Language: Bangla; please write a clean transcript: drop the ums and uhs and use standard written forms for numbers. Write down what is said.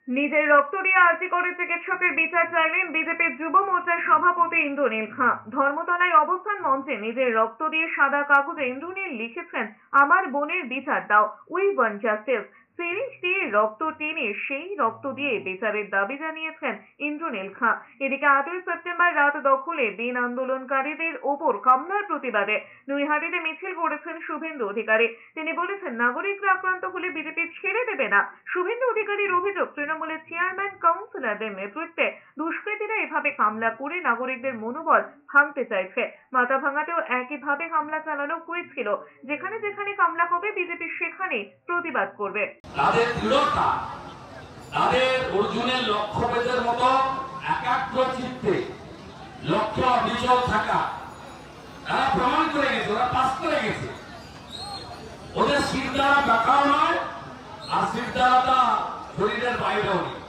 নিজের রক্ত দিয়ে আর্জি করে চিকিৎসকের বিচার চাইলেন বিজেপির যুব মোর্চার সভাপতি ইন্দ্রনীল খাঁ। ধর্মতলায় অবস্থান মঞ্চে নিজের রক্ত দিয়ে সাদা কাগজে ইন্দ্রনীল লিখেছেন, আমার বোনের বিচার দাও, উই ওয়ান্ট জাস্টিস। সিরিঞ্জ দিয়ে রক্ত টেনে সেই রক্ত দিয়ে বিচারের দাবি জানিয়েছেন ইন্দ্রনীল খাঁ। এদিকে 8ই সেপ্টেম্বর রাত দখলে দিন আন্দোলনকারীদের ওপর হামলার প্রতিবাদে নৈহাটিতে মিছিল করেছেন শুভেন্দু অধিকারী। তিনি বলেছেন, নাগরিকরা আক্রান্ত হলে বিজেপি ছেড়ে দেবে না। শুভেন্দু অধিকারীর অভিযোগ, তৃণমূলের চেয়ারম্যান কাউন্সিলরদের নেতৃত্বে দুষ্কৃতীরা এভাবে হামলা করে নাগরিকদের মনোবল ভাঙতে চাইছে। মাথা ভাঙাতেও একইভাবে হামলা চালানো হয়েছিল। যেখানে যেখানে হামলা হবে বিজেপি সেখানে প্রতিবাদ করবে। তাদের দৃঢ়তা, তাদের অর্জুনের লক্ষ্যভেদের মতো একাগ্র চিত্তে লক্ষ্য অবিচল থাকা, তারা প্রমাণ করে গেছে, ওরা পাস করে গেছে। ওদের শিরদাঁড়া বাঁকাও নয়, আর শিরদাঁড়াটা শরীরের বাইরেও নেই।